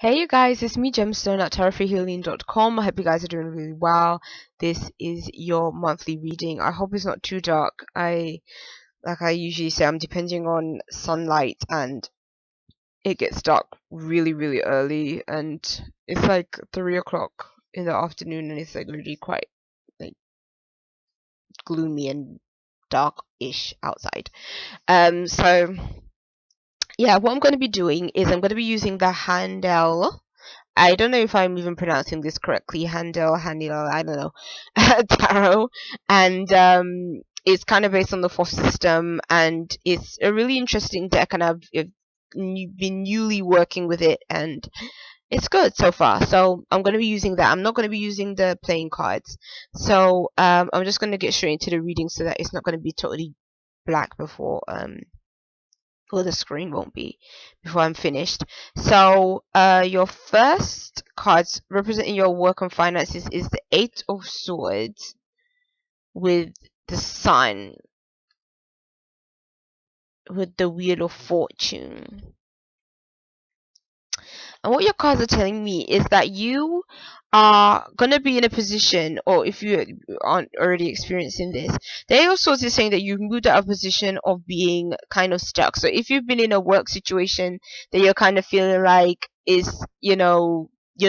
Hey you guys, it's me Gemstone at tarotfreehealing.com. I hope you guys are doing really well. This is your monthly reading. I hope it's not too dark. Like I usually say, I'm depending on sunlight and it gets dark really early, and it's like 3 o'clock in the afternoon and it's like really quite like gloomy and dark-ish outside. So yeah, what I'm going to be doing is I'm going to be using the Handel. I don't know if I'm even pronouncing this correctly. Handel, I don't know. Tarot, and it's kind of based on the fourth system, and it's a really interesting deck, and I've been newly working with it, and it's good so far. So I'm going to be using that. I'm not going to be using the playing cards. So I'm just going to get straight into the reading so that it's not going to be totally black before or the screen won't be before I'm finished. So your first cards representing your work and finances is the Eight of Swords with the Sun, with the Wheel of Fortune. And what your cards are telling me is that you are going to be in a position, or if you aren't already experiencing this, they also is saying that you've moved out of a position of being kind of stuck. So if you've been in a work situation that you're kind of feeling like is, you're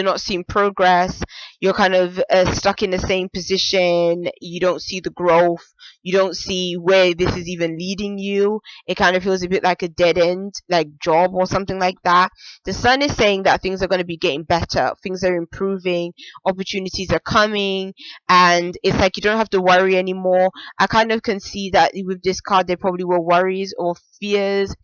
not seeing progress, you're kind of stuck in the same position, you don't see the growth, you don't see where this is even leading you, it kind of feels a bit like a dead end, like job or something like that. The Sun is saying that things are going to be getting better, things are improving, opportunities are coming, and it's like you don't have to worry anymore. I kind of can see that with this card there probably were worries or fears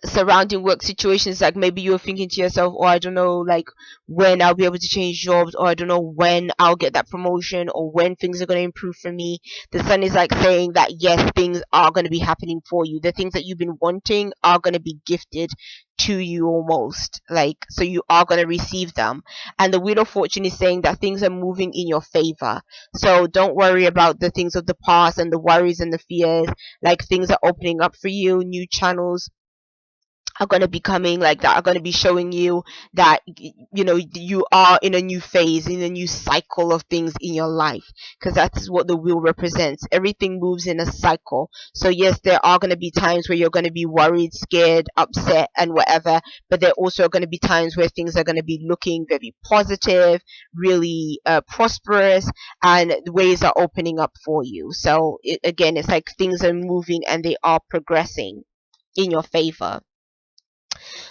surrounding work situations, like maybe you're thinking to yourself, oh, I don't know, like when I'll be able to change jobs, or I don't know when I'll get that promotion, or when things are going to improve for me. The Sun is like saying that yes, things are going to be happening for you. The things that you've been wanting are going to be gifted to you, almost like, so you are going to receive them. And the Wheel of Fortune is saying that things are moving in your favor, so don't worry about the things of the past and the worries and the fears. Like, things are opening up for you, new channels are going to be coming, like that are going to be showing you that you are in a new phase, in a new cycle of things in your life, because that's what the wheel represents. Everything moves in a cycle. So yes, there are going to be times where you're going to be worried, scared, upset and whatever, but there also are going to be times where things are going to be looking very positive, really prosperous, and ways are opening up for you. So again, it's like things are moving and they are progressing in your favor.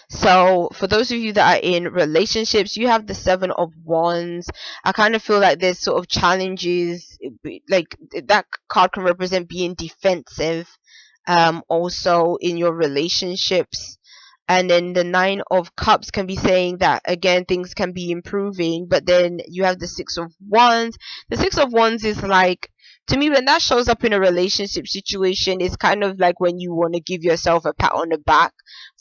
So for those of you that are in relationships, you have the Seven of Wands. I kind of feel like there's sort of challenges, like that card can represent being defensive, also in your relationships. And then the Nine of Cups can be saying that again things can be improving, but then you have the Six of Wands. The Six of Wands is like, to me, when that shows up in a relationship situation, it's kind of like when you want to give yourself a pat on the back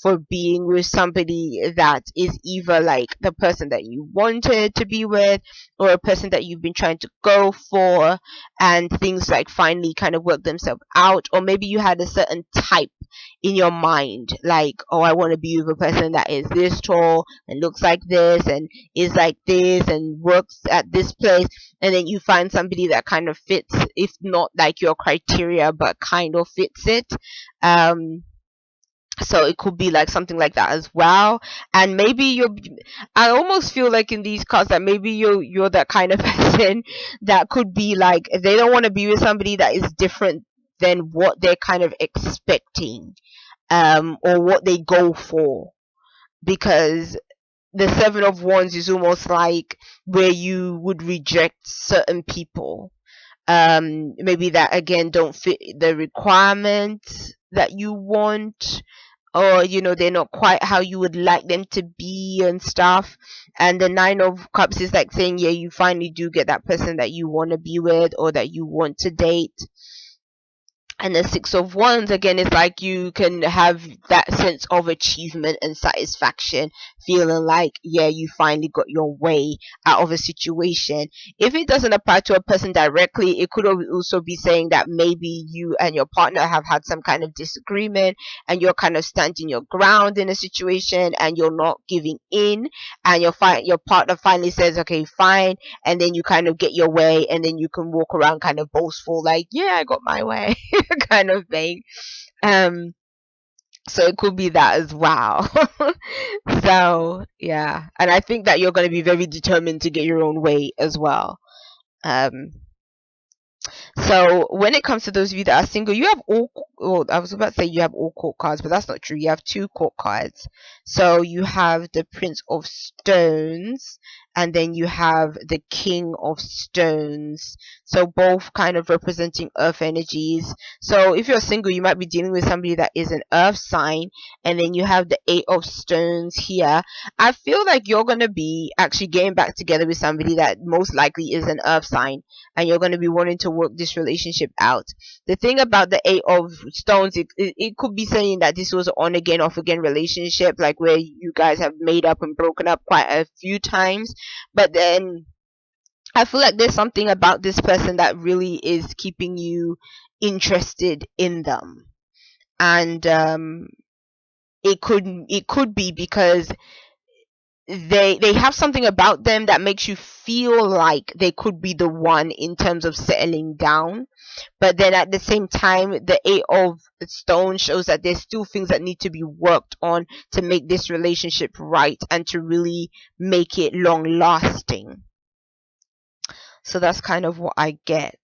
for being with somebody that is either like the person that you wanted to be with, or a person that you've been trying to go for, and things like finally kind of work themselves out. Or maybe you had a certain type in your mind, like, oh, I want to be with a person that is this tall and looks like this and is like this and works at this place, and then you find somebody that kind of fits, if not like your criteria, but kind of fits it. So it could be like something like that as well. And maybe I almost feel like in these cards that maybe you're that kind of person that could be like, they don't want to be with somebody that is different than what they're kind of expecting, or what they go for, because the Seven of Wands is almost like where you would reject certain people, maybe that again don't fit the requirements that you want, or they're not quite how you would like them to be and stuff. And the Nine of Cups is like saying, yeah, you finally do get that person that you want to be with or that you want to date. And the Six of Wands again is like you can have that sense of achievement and satisfaction, feeling like, yeah, you finally got your way out of a situation. If it doesn't apply to a person directly, it could also be saying that maybe you and your partner have had some kind of disagreement, and you're kind of standing your ground in a situation and you're not giving in, and your partner finally says, okay, fine, and then you kind of get your way, and then you can walk around kind of boastful, like, yeah, I got my way. Kind of thing. Um, so it could be that as well. So yeah, and I think that you're going to be very determined to get your own way as well. Um, so when it comes to those of you that are single, you have all. Well, I was about to say you have all court cards, but that's not true. You have two court cards. So you have the Prince of Stones, and then you have the King of Stones. So both kind of representing earth energies. So if you're single, you might be dealing with somebody that is an earth sign, and then you have the Eight of Stones here. I feel like you're gonna be actually getting back together with somebody that most likely is an earth sign, and you're going to be wanting to work this relationship out. The thing about the Eight of Stones, it could be saying that this was an on again, off again relationship, like where you guys have made up and broken up quite a few times. But then I feel like there's something about this person that really is keeping you interested in them. And it could be because they have something about them that makes you feel like they could be the one in terms of settling down, but then at the same time the Eight of Stones shows that there's still things that need to be worked on to make this relationship right and to really make it long lasting. So that's kind of what I get.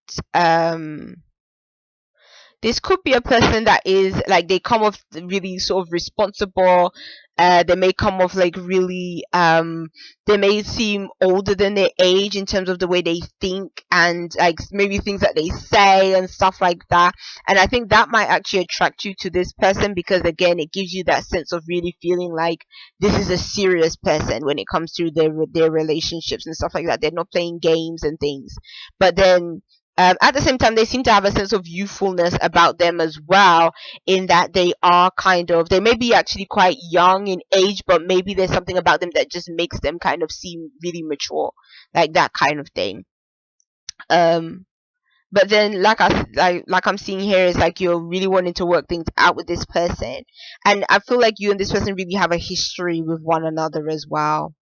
This could be a person that is like, they come off really sort of responsible. They may come off like really they may seem older than their age in terms of the way they think, and like maybe things that they say and stuff like that. And I think that might actually attract you to this person, because again, it gives you that sense of really feeling like this is a serious person when it comes to their relationships and stuff like that. They're not playing games and things. But then at the same time, they seem to have a sense of youthfulness about them as well, in that they are kind of, they may be actually quite young in age, but maybe there's something about them that just makes them kind of seem really mature, like that kind of thing. Um, but then, like I'm seeing here, is like you're really wanting to work things out with this person, and I feel like you and this person really have a history with one another as well.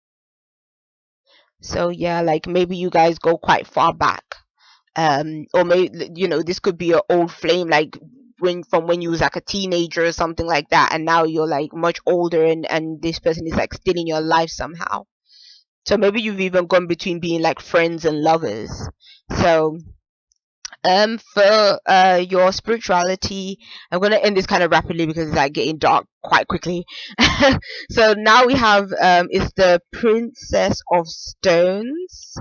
So yeah, like maybe you guys go quite far back. Or maybe, this could be an old flame, like when you was like a teenager or something like that, and now you're like much older, and this person is like still in your life somehow. So maybe you've even gone between being like friends and lovers. So for your spirituality, I'm gonna end this kind of rapidly because it's like getting dark quite quickly. So now we have is the Princess of Stones,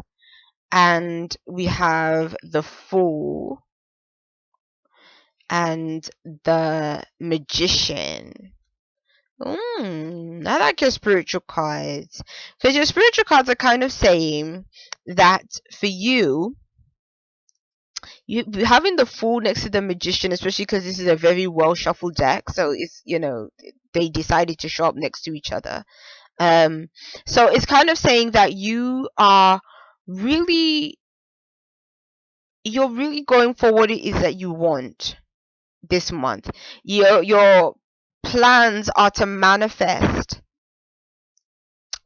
and we have the Fool and the Magician. I like your spiritual cards, because your spiritual cards are kind of saying that for you having the Fool next to the Magician, especially because this is a very well shuffled deck, so it's, they decided to show up next to each other. So it's kind of saying that really you're really going for what it is that you want this month. Your plans are to manifest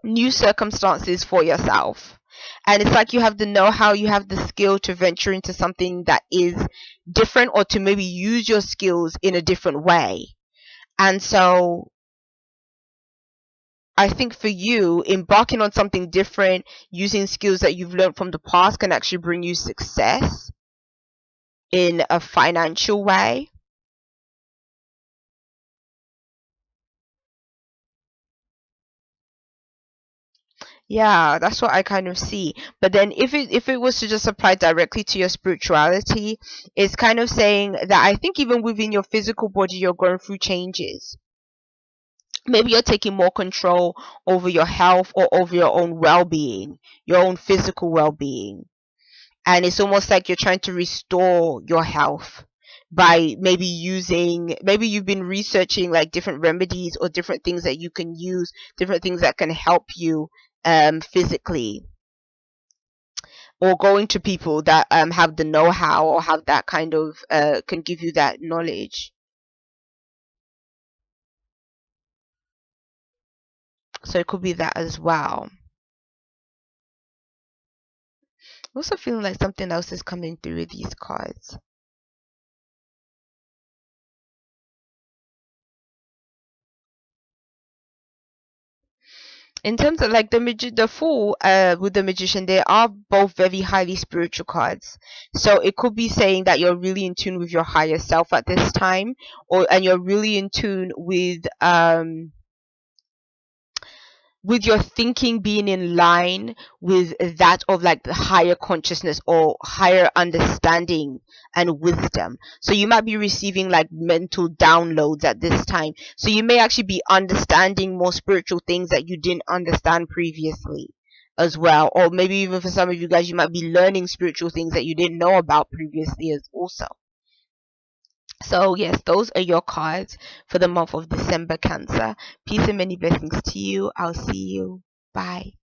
new circumstances for yourself, and it's like you have the know-how, you have the skill to venture into something that is different, or to maybe use your skills in a different way. And so I think for you, embarking on something different, using skills that you've learned from the past, can actually bring you success in a financial way. Yeah, that's what I kind of see. But then if it was to just apply directly to your spirituality, it's kind of saying that I think even within your physical body, you're going through changes. Maybe you're taking more control over your health, or over your own well-being, your own physical well-being. And it's almost like you're trying to restore your health, by maybe you've been researching like different remedies or different things that you can use, different things that can help you physically, or going to people that have the know-how or have that kind of can give you that knowledge. So it could be that as well. I'm also feeling like something else is coming through with these cards. In terms of like the Fool with the Magician, they are both very highly spiritual cards. So it could be saying that you're really in tune with your higher self at this time, and you're really in tune with your thinking being in line with that of like the higher consciousness or higher understanding and wisdom. So you might be receiving like mental downloads at this time. So you may actually be understanding more spiritual things that you didn't understand previously as well. Or maybe even for some of you guys, you might be learning spiritual things that you didn't know about previously as also. So yes, those are your cards for the month of December, Cancer. Peace and many blessings to you. I'll see you. Bye.